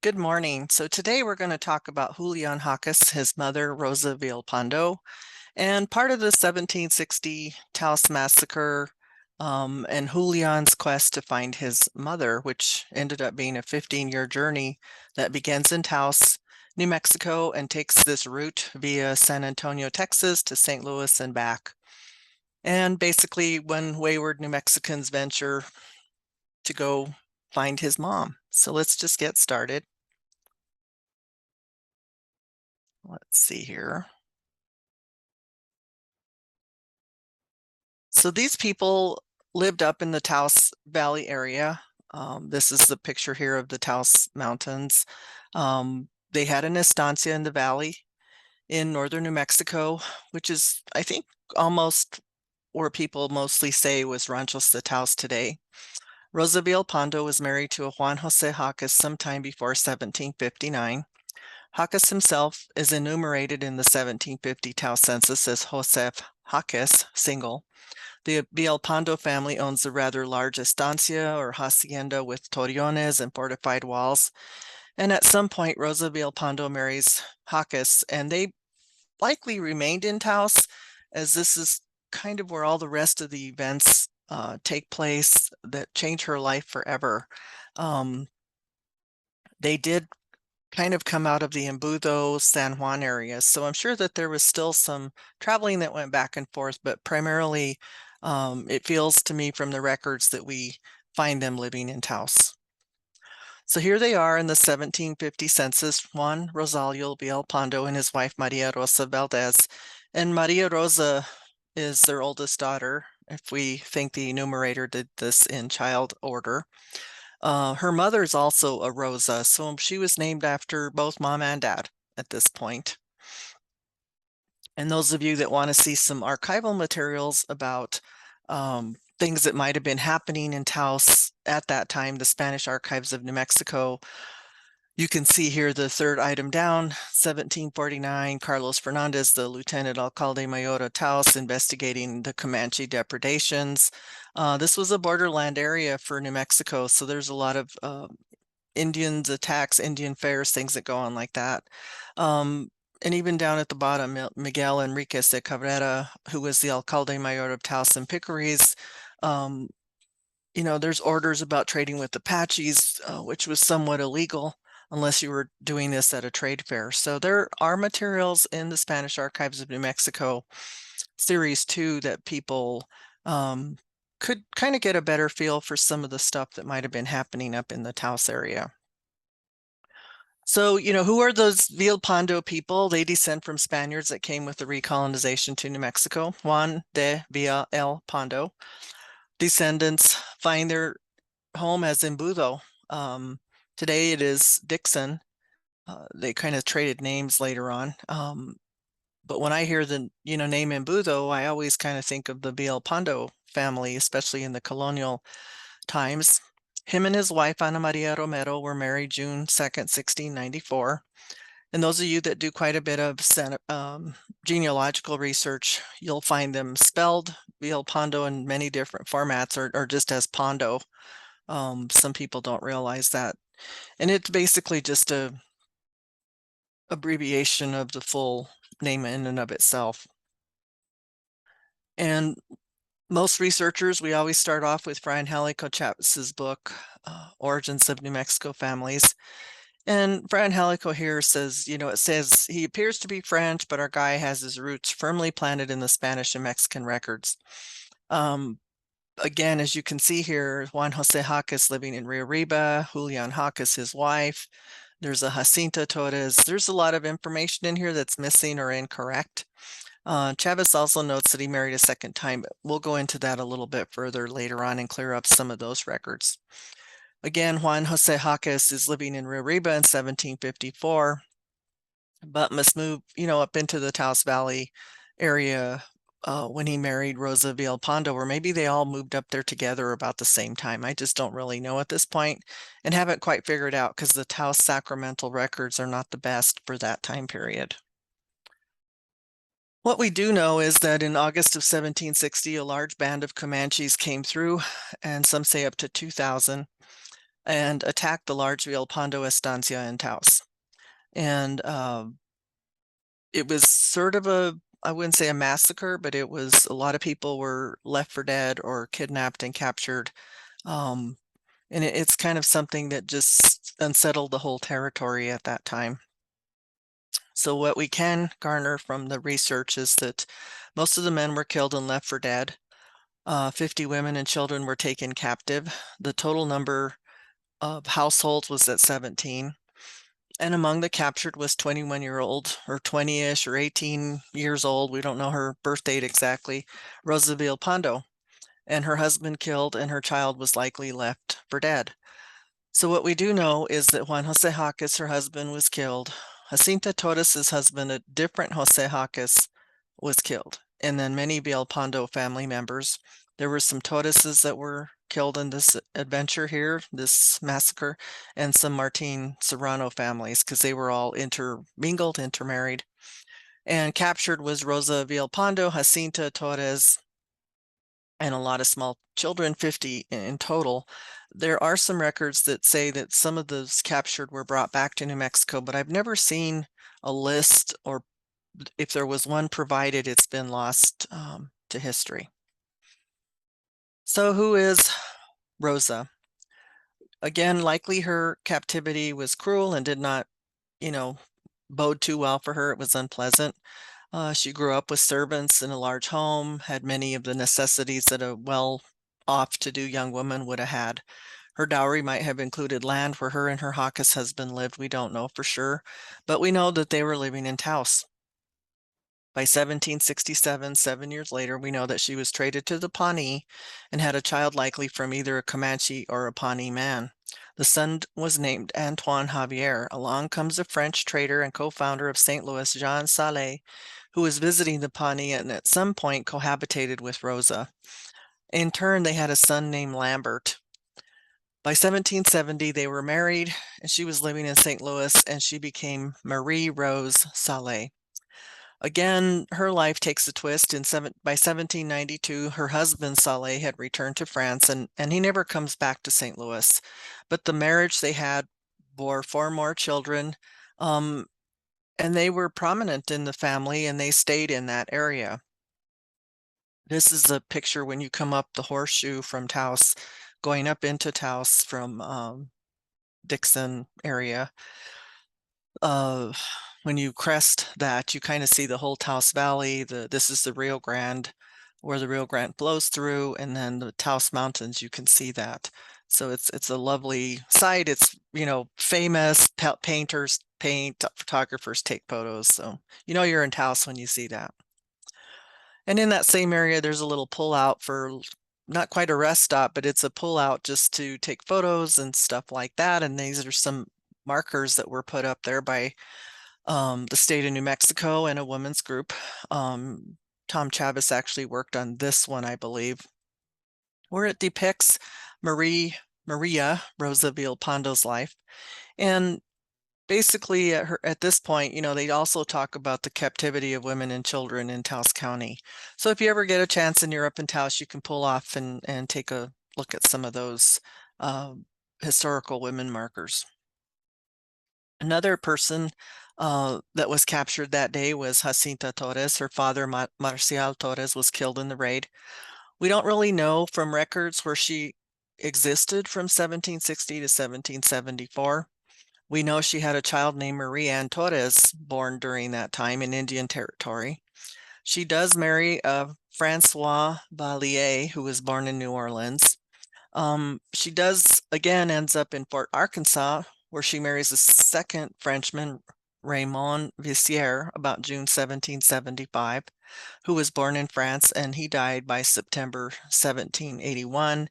Good morning. So today we're going to talk about Julian Jaques, his mother, Rosa Villalpando, and part of the 1760 Taos Massacre, and Julian's quest to find his mother, which ended up being a 15-year journey that begins in Taos, New Mexico, and takes this route via San Antonio, Texas to St. Louis and back. And basically, when wayward New Mexicans venture to go find his mom. So let's just get started. Let's see here. So these people lived up in the Taos Valley area. This is the picture here of the Taos Mountains. They had an estancia in the valley in northern New Mexico, which is, I think, almost where people mostly say was Ranchos de Taos today. Rosa Villalpando was married to a Juan Jose Jaques sometime before 1759. Jaques himself is enumerated in the 1750 Taos census as Josef Jaques, single. The Villalpando family owns a rather large estancia or hacienda with torreones and fortified walls. And at some point, Rosa Villalpando marries Jaques, and they likely remained in Taos, as this is kind of where all the rest of the events take place that change her life forever. They did kind of come out of the Embudo, San Juan areas. So I'm sure that there was still some traveling that went back and forth, but primarily it feels to me from the records that we find them living in Taos. So here they are in the 1750 census, Juan Rosalio Villalpando and his wife Maria Rosa Valdez. And Maria Rosa is their oldest daughter, if we think the enumerator did this in child order. Her mother is also a Rosa, so she was named after both mom and dad at this point. And those of you that want to see some archival materials about things that might have been happening in Taos at that time, the Spanish Archives of New Mexico, you can see here the third item down, 1749, Carlos Fernandez, the Lieutenant Alcalde Mayor of Taos, investigating the Comanche depredations. This was a borderland area for New Mexico, so there's a lot of Indians attacks, Indian fairs, things that go on like that. And even down at the bottom, Miguel Enriquez de Cabrera, who was the Alcalde Mayor of Taos and Picaries, there's orders about trading with Apaches, which was somewhat illegal unless you were doing this at a trade fair. So there are materials in the Spanish Archives of New Mexico, Series 2, that people could kind of get a better feel for some of the stuff that might have been happening up in the Taos area. So, who are those Villalpando people? They descend from Spaniards that came with the recolonization to New Mexico. Juan de Villalpando. Descendants find their home as Embudo. Today it is Dixon. They kind of traded names later on. But when I hear the name Embudo, I always kind of think of the Villalpando family, especially in the colonial times. Him and his wife, Ana Maria Romero, were married June 2nd, 1694. And those of you that do quite a bit of genealogical research, you'll find them spelled Villalpando in many different formats, or just as Pondo. Some people don't realize that. And it's basically just a abbreviation of the full name in and of itself. And most researchers, we always start off with Fray Angelico Chavez's book, Origins of New Mexico Families. And Fray Angelico here says, it says he appears to be French, but our guy has his roots firmly planted in the Spanish and Mexican records. Again, as you can see here, Juan Jose Jaques living in Rio Arriba, Julian Jaques, his wife. There's a Jacinta Torres. There's a lot of information in here that's missing or incorrect. Chavez also notes that he married a second time, but we'll go into that a little bit further later on and clear up some of those records. Again, Juan Jose Jaques is living in Rio Arriba in 1754, but must move, up into the Taos Valley area when he married Rosa Villalpando, or maybe they all moved up there together about the same time. I just don't really know at this point and haven't quite figured out because the Taos sacramental records are not the best for that time period. What we do know is that in August of 1760, a large band of Comanches came through, and some say up to 2,000. and attacked the large Villalpando estancia in Taos. And it was sort of I wouldn't say a massacre, but it was a lot of people were left for dead or kidnapped and captured. Um, and it's kind of something that just unsettled the whole territory at that time. So what we can garner from the research is that most of the men were killed and left for dead. 50 women and children were taken captive. The total number of households was at 17. And among the captured was 21-year-old or 20-ish or 18 years old. We don't know her birth date exactly. Rosa Villalpando, and her husband killed, and her child was likely left for dead. So what we do know is that Juan Jose Jaques, her husband, was killed. Jacinta Torres's husband, a different Jose Jaques, was killed. And then many Villalpando family members. There were some Torreses that were killed in this adventure here, this massacre, and some Martin Serrano families, because they were all intermingled, intermarried. And captured was Rosa Villalpando, Jacinta Torres, and a lot of small children, 50 in total. There are some records that say that some of those captured were brought back to New Mexico, but I've never seen a list, or if there was one provided, it's been lost to history. So who is Rosa? Again, likely her captivity was cruel and did not, bode too well for her. It was unpleasant. She grew up with servants in a large home, had many of the necessities that a well-off to-do young woman would have had. Her dowry might have included land where her and her Jaques husband lived. We don't know for sure, but we know that they were living in Taos. By 1767, 7 years later, we know that she was traded to the Pawnee and had a child likely from either a Comanche or a Pawnee man. The son was named Antoine Javier. Along comes a French trader and co-founder of St. Louis, Jean Salé, who was visiting the Pawnee and at some point cohabitated with Rosa. In turn, they had a son named Lambert. By 1770, they were married, and she was living in St. Louis, and she became Marie Rose Salé. Again, her life takes a twist. By 1792, her husband Salé had returned to France, and he never comes back to St. Louis. But the marriage they had bore 4 more children, and they were prominent in the family, and they stayed in that area. This is a picture when you come up the horseshoe from Taos, going up into Taos from Dixon area. When you crest that, you kind of see the whole Taos Valley. This is the Rio Grande, where the Rio Grande flows through, and then the Taos Mountains, you can see that. So it's a lovely sight. It's, famous. Painters paint, photographers take photos. So you're in Taos when you see that. And in that same area, there's a little pullout for not quite a rest stop, but it's a pullout just to take photos and stuff like that. And these are some markers that were put up there by the state of New Mexico and a women's group. Tom Chavez actually worked on this one, I believe, where it depicts Maria Rosa Villalpando's life. And basically at this point, they also talk about the captivity of women and children in Taos County. So if you ever get a chance and you're up in Taos, you can pull off and take a look at some of those historical women markers. Another person that was captured that day was Jacinta Torres. Her father, Marcial Torres, was killed in the raid. We don't really know from records where she existed from 1760 to 1774. We know she had a child named Marie Ann Torres born during that time in Indian Territory. She does marry Francois Vallier, who was born in New Orleans. She does, again, ends up in Fort Arkansas, where she marries a second Frenchman, Raymond Vissier, about June 1775, who was born in France, and he died by September 1781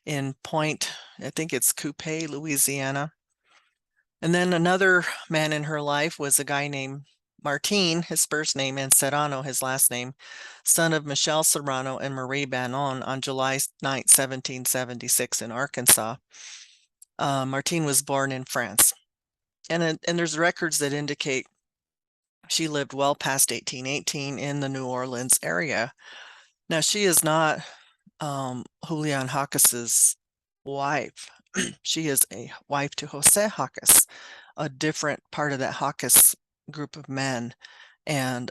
in Point, I think it's Coupé, Louisiana. And then another man in her life was a guy named Martin, his first name, and Serrano, his last name, son of Michelle Serrano and Marie Bannon, on July 9, 1776 in Arkansas. Martin was born in France. And there's records that indicate she lived well past 1818 in the New Orleans area. Now, she is not Julian Jaques's wife. She is a wife to Jose Jaques, a different part of that Jaques group of men. And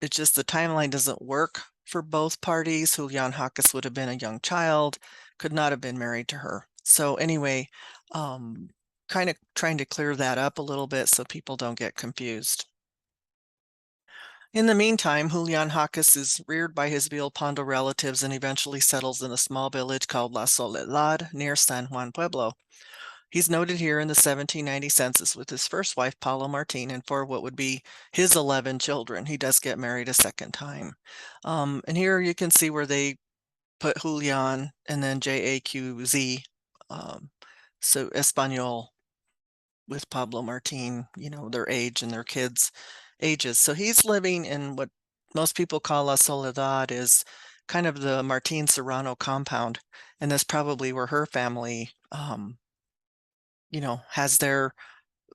it's just the timeline doesn't work for both parties. Julian Jaques would have been a young child, could not have been married to her. So anyway, kind of trying to clear that up a little bit so people don't get confused. In the meantime, Julian Jaques is reared by his Villalpando relatives and eventually settles in a small village called La Soledad near San Juan Pueblo. He's noted here in the 1790 census with his first wife, Paula Martin, and for what would be his 11 children. He does get married a second time. And here you can see where they put Julian and then Jaqz, so Espanol with Pablo Martin, their age and their kids' ages. So he's living in what most people call La Soledad, is kind of the Martin Serrano compound. And that's probably where her family, has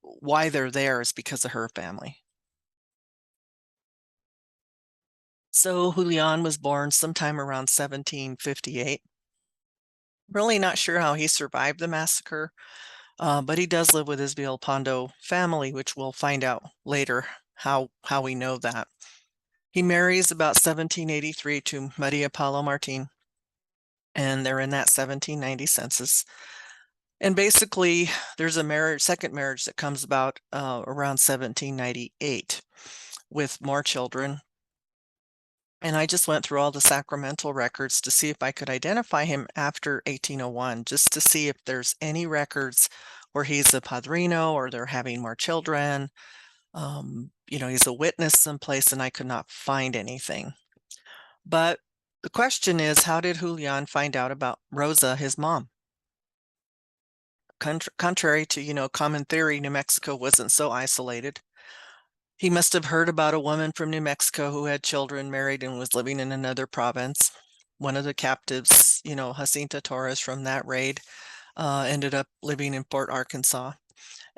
why they're there is because of her family. So Julian was born sometime around 1758. Really not sure how he survived the massacre, but he does live with his Villalpando family, which we'll find out later how we know that. He marries about 1783 to Maria Paula Martin, and they're in that 1790 census. And basically, there's a second marriage that comes about around 1798 with more children. And I just went through all the sacramental records to see if I could identify him after 1801, just to see if there's any records where he's a padrino or they're having more children. He's a witness someplace, and I could not find anything. But the question is, how did Julian find out about Rosa, his mom? Contrary to, common theory, New Mexico wasn't so isolated. He must have heard about a woman from New Mexico who had children, married, and was living in another province. One of the captives, Jacinta Torres from that raid, ended up living in Fort Arkansas.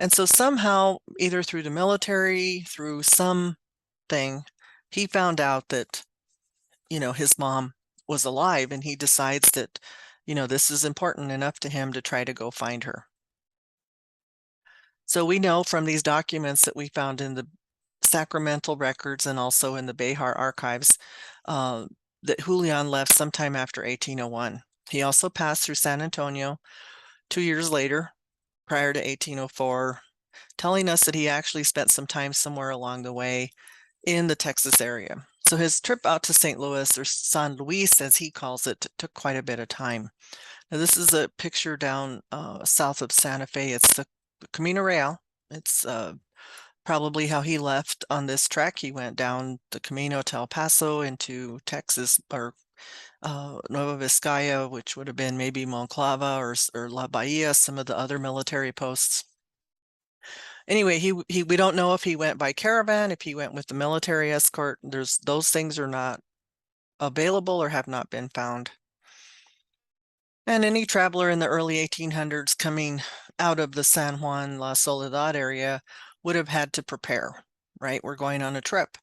And so somehow, either through the military, through something, he found out that, his mom was alive, and he decides that, this is important enough to him to try to go find her. So we know from these documents that we found in the sacramental records and also in the Behar archives that Julian left sometime after 1801. He also passed through San Antonio 2 years later, prior to 1804, telling us that he actually spent some time somewhere along the way in the Texas area. So his trip out to St. Louis, or San Luis as he calls it, took quite a bit of time. Now this is a picture down south of Santa Fe. It's the Camino Real. It's probably how he left on this trek. He went down the Camino to El Paso into Texas, or Nueva Vizcaya, which would have been maybe Monclova or La Bahia, some of the other military posts. Anyway, we don't know if he went by caravan, if he went with the military escort. Those things are not available or have not been found. And any traveler in the early 1800s coming out of the San Juan La Soledad area would have had to prepare, right? We're going on a trip.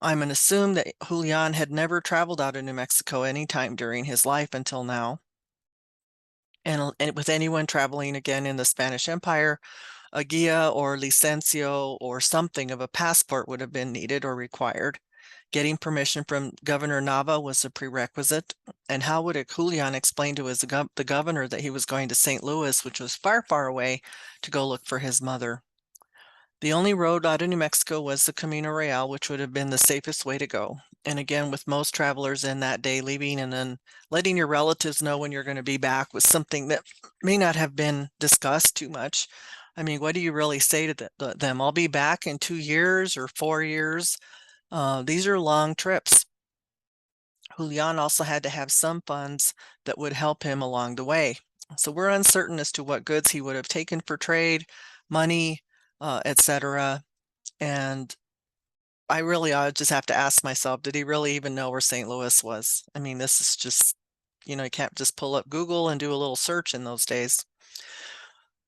I'm going to assume that Julian had never traveled out of New Mexico anytime during his life until now. And with anyone traveling again in the Spanish Empire, a guia or licencio or something of a passport would have been needed or required. Getting permission from Governor Nava was a prerequisite. And how would Julian explain to the governor that he was going to St. Louis, which was far, far away, to go look for his mother? The only road out of New Mexico was the Camino Real, which would have been the safest way to go. And again, with most travelers in that day leaving and then letting your relatives know when you're going to be back was something that may not have been discussed too much. I mean, what do you really say to them? I'll be back in 2 years or 4 years. These are long trips. Julian also had to have some funds that would help him along the way. So we're uncertain as to what goods he would have taken for trade, money, etc. And I just have to ask myself, did he really even know where St. Louis was? I mean, this is just, you can't just pull up Google and do a little search in those days.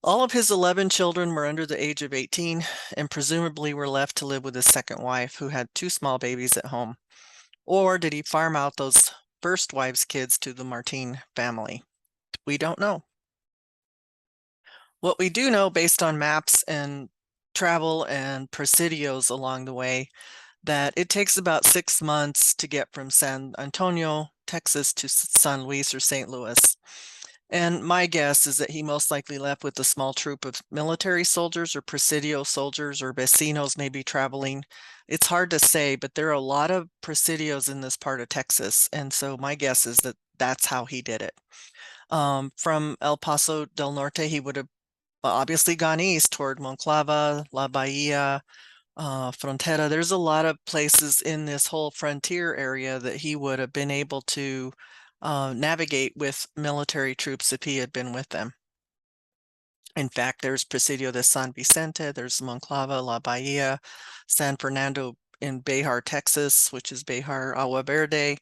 All of his 11 children were under the age of 18 and presumably were left to live with his second wife, who had 2 small babies at home. Or did he farm out those first wife's kids to the Martin family? We don't know. What we do know based on maps and travel and presidios along the way, that it takes about 6 months to get from San Antonio, Texas to San Luis or St. Louis. And my guess is that he most likely left with a small troop of military soldiers or presidio soldiers or vecinos maybe traveling. It's hard to say, but there are a lot of presidios in this part of Texas. And so my guess is that that's how he did it. From El Paso del Norte, he would have obviously gone east toward Monclova, La Bahia, Frontera. There's a lot of places in this whole frontier area that he would have been able to navigate with military troops if he had been with them. In fact, there's Presidio de San Vicente, there's Monclova, La Bahia, San Fernando in Bejar, Texas, which is Bejar Agua Verde.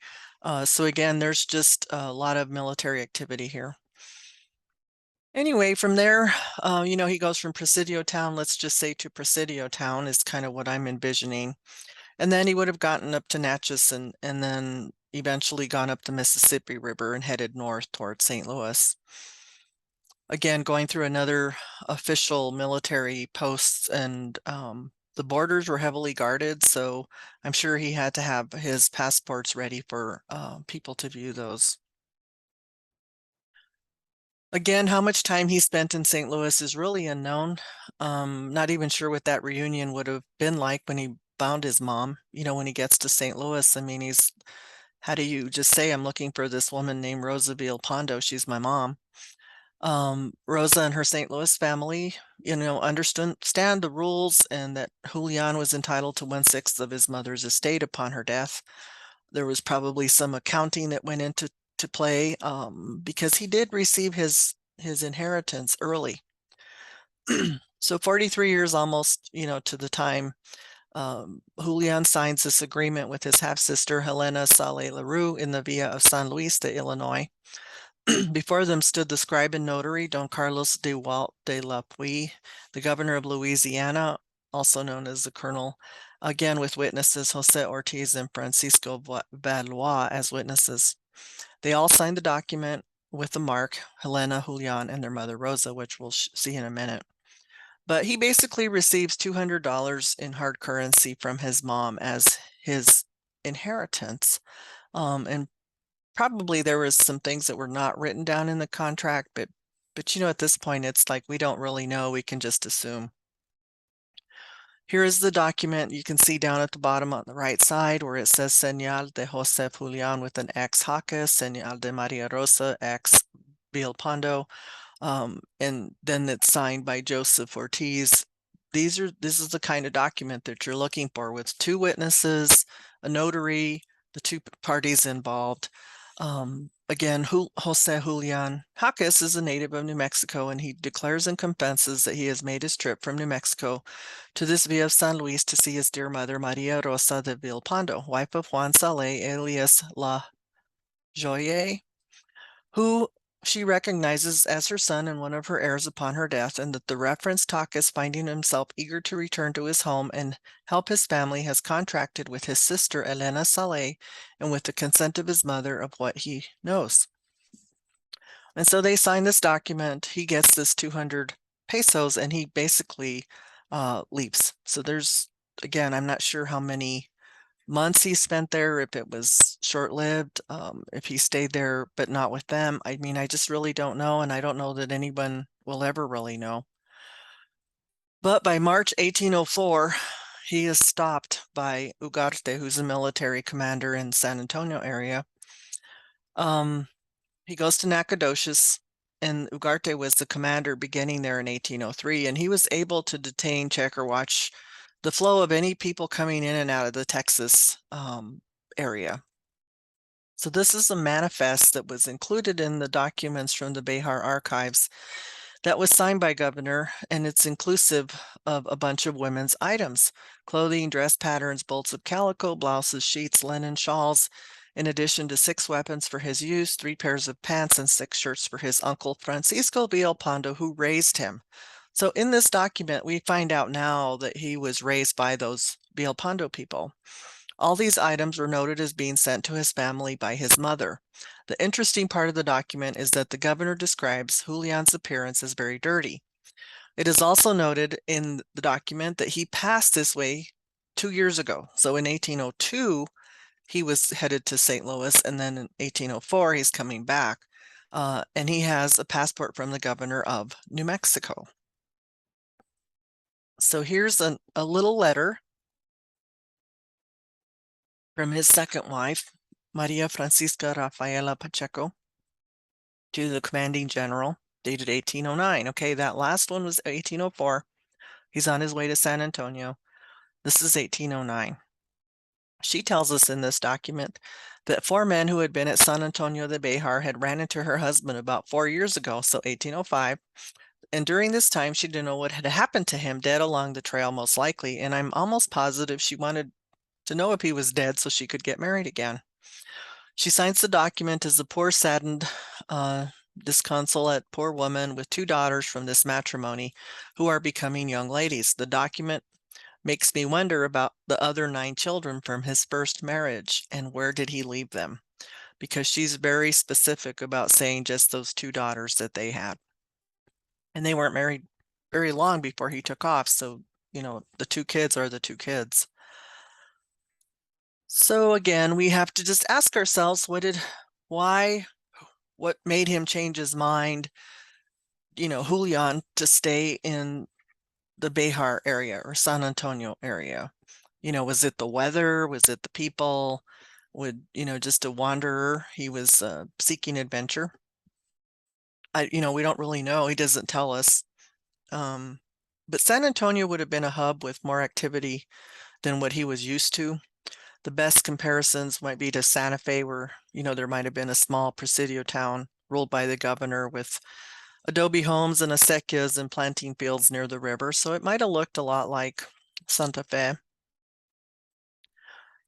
So again, there's just a lot of military activity here. Anyway, from there, he goes from Presidio Town, let's just say to Presidio Town is kind of what I'm envisioning. And then he would have gotten up to Natchez and then eventually gone up the Mississippi River and headed north towards St. Louis. Again, going through another official military posts, and the borders were heavily guarded, so I'm sure he had to have his passports ready for people to view those. Again, how much time he spent in St. Louis is really unknown. Not even sure what that reunion would have been like when he found his mom. When he gets to St. Louis, I mean, how do you just say, I'm looking for this woman named Rosa Villalpando, she's my mom. Rosa and her St. Louis family, understand the rules and that Julian was entitled to 1/6 of his mother's estate upon her death. There was probably some accounting that went into play because he did receive his inheritance early. So 43 years almost, to the time, Julian signs this agreement with his half-sister Helena Sale LaRue in the Villa of San Luis de Illinois. Before them stood the scribe and notary, Don Carlos de Walt de la Puy, the governor of Louisiana, also known as the colonel, again with witnesses Jose Ortiz and Francisco Valois as witnesses. They all signed the document with the mark, Helena, Julian, and their mother Rosa, which we'll see in a minute. But he basically receives $200 in hard currency from his mom as his inheritance. And probably there was some things that were not written down in the contract, but at this point, it's like we don't really know. We can just assume. Here is the document. You can see down at the bottom on the right side where it says Señal de José Julián with an X Jaques, Señal de María Rosa, X Villalpando, and then it's signed by Joseph Ortiz. This is the kind of document that you're looking for with two witnesses, a notary, the two parties involved. Again, Jose Julian Jaques is a native of New Mexico, and he declares and confesses that he has made his trip from New Mexico to this Villa of San Luis to see his dear mother, Maria Rosa de Villalpando, wife of Juan Saleh, alias La Joye, who she recognizes as her son and one of her heirs upon her death, and that the referenced Jaques, finding himself eager to return to his home and help his family, has contracted with his sister Elena Saleh and with the consent of his mother of what he knows. And so they sign this document. He gets this 200 pesos and he basically leaves. So there's, again, I'm not sure how many months he spent there, if it was short-lived, if he stayed there but not with them. I mean, I just really don't know, and I don't know that anyone will ever really know. But by March 1804, he is stopped by Ugarte, who's a military commander in San Antonio area. He goes to Nacogdoches, and Ugarte was the commander beginning there in 1803, and he was able to detain, check, or watch the flow of any people coming in and out of the Texas area. So this is a manifest that was included in the documents from the Bejar archives that was signed by Governor, and it's inclusive of a bunch of women's items: clothing, dress patterns, bolts of calico, blouses, sheets, linen, shawls, in addition to 6 weapons for his use, 3 pairs of pants, and 6 shirts for his uncle Francisco Villalpando, who raised him. So in this document, we find out now that he was raised by those Villalpando people. All these items were noted as being sent to his family by his mother. The interesting part of the document is that the governor describes Julian's appearance as very dirty. It is also noted in the document that he passed this way 2 years ago. So in 1802, he was headed to St. Louis, and then in 1804, he's coming back. And he has a passport from the governor of New Mexico. So here's a little letter from his second wife, Maria Francisca Rafaela Pacheco, to the commanding general, dated 1809. Okay, that last one was 1804. He's on his way to San Antonio. This is 1809. She tells us in this document that 4 men who had been at San Antonio de Bejar had ran into her husband about 4 years ago, so 1805. And during this time, she didn't know what had happened to him, dead along the trail most likely. And I'm almost positive she wanted to know if he was dead so she could get married again. She signs the document as a poor, saddened, disconsolate poor woman with 2 daughters from this matrimony who are becoming young ladies. The document makes me wonder about the other 9 children from his first marriage and where did he leave them? Because she's very specific about saying just those 2 daughters that they had. And they weren't married very long before he took off. So, the 2 kids are the 2 kids. So again, we have to just ask ourselves, what made him change his mind, Julian, to stay in the Bejar area or San Antonio area? Was it the weather? Was it the people? Just a wanderer? He was seeking adventure. We don't really know. He doesn't tell us. But San Antonio would have been a hub with more activity than what he was used to. The best comparisons might be to Santa Fe, where, there might have been a small presidio town ruled by the governor with adobe homes and acequias and planting fields near the river. So it might have looked a lot like Santa Fe.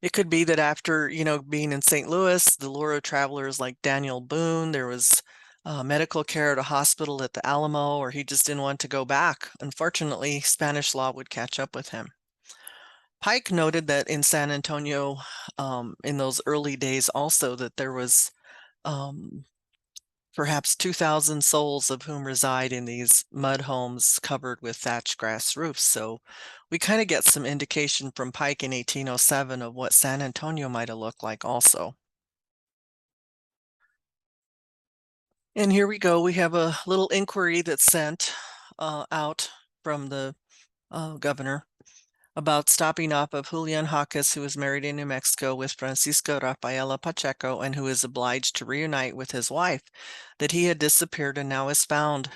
It could be that after, being in St. Louis, the lure of travelers like Daniel Boone, there was medical care at a hospital at the Alamo, or he just didn't want to go back. Unfortunately, Spanish law would catch up with him. Pike noted that in San Antonio, in those early days also, that there was perhaps 2,000 souls of whom reside in these mud homes covered with thatched grass roofs. So we kind of get some indication from Pike in 1807 of what San Antonio might have looked like also. And here we go. We have a little inquiry that's sent out from the governor about stopping off of Julian Jaques, who is married in New Mexico with Francisca Rafaela Pacheco and who is obliged to reunite with his wife, that he had disappeared and now is found,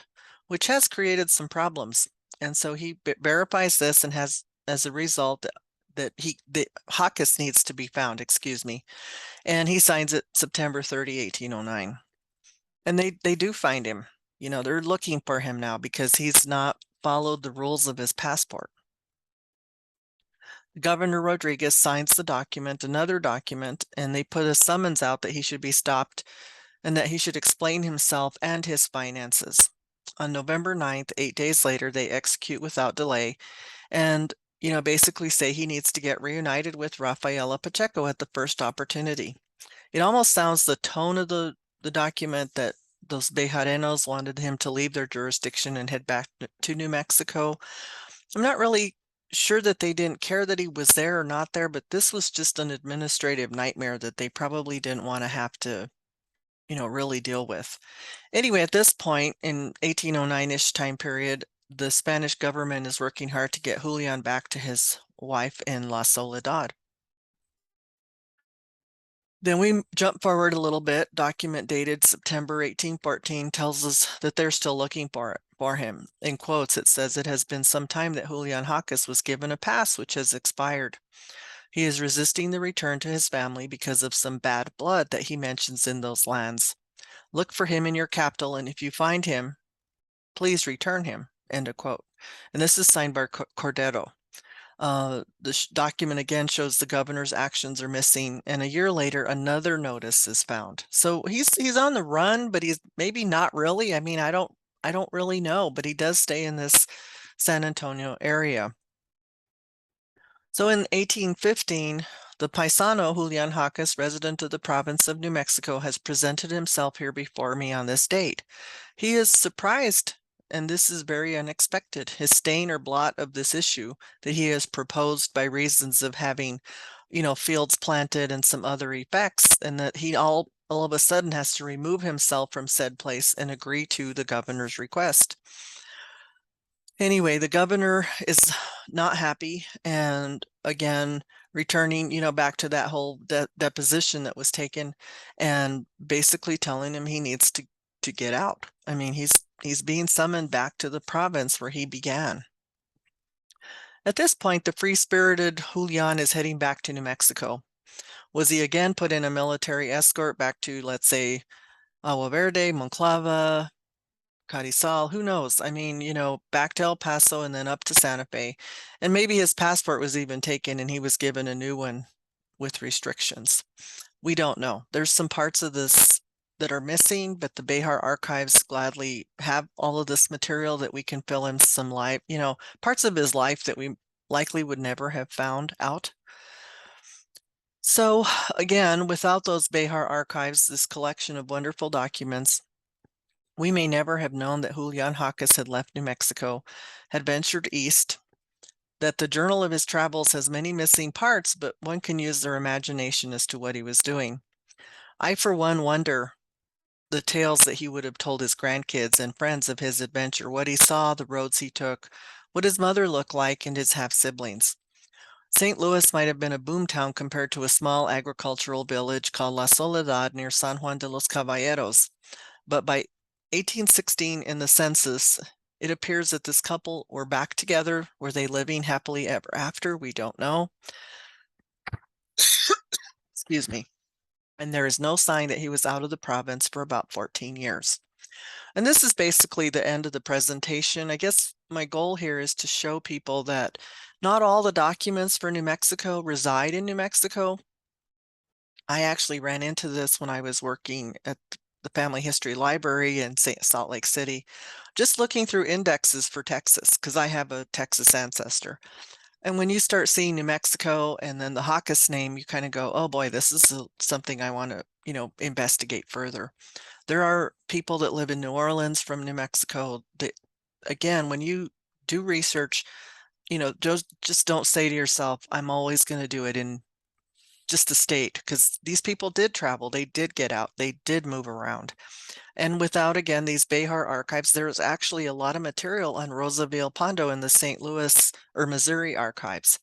which has created some problems. And so he verifies this and has, as a result, that Jaques needs to be found, and he signs it September 30, 1809. And they do find him. They're looking for him now because he's not followed the rules of his passport. Governor Rodriguez signs the document, another document, and they put a summons out that he should be stopped and that he should explain himself and his finances. On November 9th, 8 days later, they execute without delay and, basically say he needs to get reunited with Rafaela Pacheco at the first opportunity. It almost sounds, the tone of the document, that those Bejarenos wanted him to leave their jurisdiction and head back to New Mexico. I'm not really sure that they didn't care that he was there or not there, but this was just an administrative nightmare that they probably didn't want to have to, really deal with. Anyway, at this point in 1809-ish time period, the Spanish government is working hard to get Julian back to his wife in La Soledad. Then we jump forward a little bit. Document dated September 1814 tells us that they're still looking for him. In quotes, it says, "It has been some time that Julian Jaques was given a pass which has expired. He is resisting the return to his family because of some bad blood that he mentions in those lands. Look for him in your capital, and if you find him, please return him." End of quote. And this is signed by Cordero. The document again shows the governor's actions are missing, and a year later, another notice is found. So he's on the run, but he's maybe not really. I mean, I don't really know, but he does stay in this San Antonio area. So in 1815, the paisano Julian Jaques, resident of the province of New Mexico, has presented himself here before me on this date. He is surprised and this is very unexpected, his stain or blot of this issue that he has proposed by reasons of having, fields planted and some other effects, and that he all of a sudden has to remove himself from said place and agree to the governor's request. Anyway, the governor is not happy, and again, returning, back to that whole deposition that was taken, and basically telling him he needs to get out. I mean, he's being summoned back to the province where he began. At this point, the free-spirited Julian is heading back to New Mexico. Was he again put in a military escort back to, let's say, Agua Verde, Monclova, Carrizal, who knows? I mean, back to El Paso and then up to Santa Fe. And maybe his passport was even taken and he was given a new one with restrictions. We don't know. There's some parts of this that are missing, but the Behar archives gladly have all of this material that we can fill in some life, parts of his life that we likely would never have found out. So again, without those Behar archives, this collection of wonderful documents, we may never have known that Julian Jaques had left New Mexico, had ventured east, that the journal of his travels has many missing parts, but one can use their imagination as to what he was doing. I, for one, wonder the tales that he would have told his grandkids and friends of his adventure, what he saw, the roads he took, what his mother looked like, and his half-siblings. St. Louis might have been a boomtown compared to a small agricultural village called La Soledad near San Juan de los Caballeros. But by 1816 in the census, it appears that this couple were back together. Were they living happily ever after? We don't know. Excuse me. And there is no sign that he was out of the province for about 14 years. And this is basically the end of the presentation. I guess my goal here is to show people that not all the documents for New Mexico reside in New Mexico. I actually ran into this when I was working at the Family History Library in Salt Lake City, just looking through indexes for Texas, because I have a Texas ancestor. And when you start seeing New Mexico and then the Jaques name, you kind of go, oh boy, this is something I want to, investigate further. There are people that live in New Orleans from New Mexico that, again, when you do research, just don't say to yourself, I'm always going to do it in just the state, because these people did travel, they did get out, they did move around. And without, again, these Behar archives, there's actually a lot of material on Rosa Villalpando in the St. Louis or Missouri archives.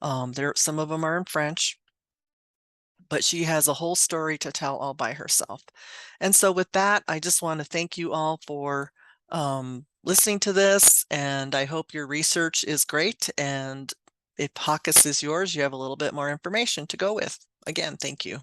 Some of them are in French, but she has a whole story to tell all by herself. And so with that, I just want to thank you all for listening to this, and I hope your research is great. And if Jaques is yours, you have a little bit more information to go with. Again, thank you.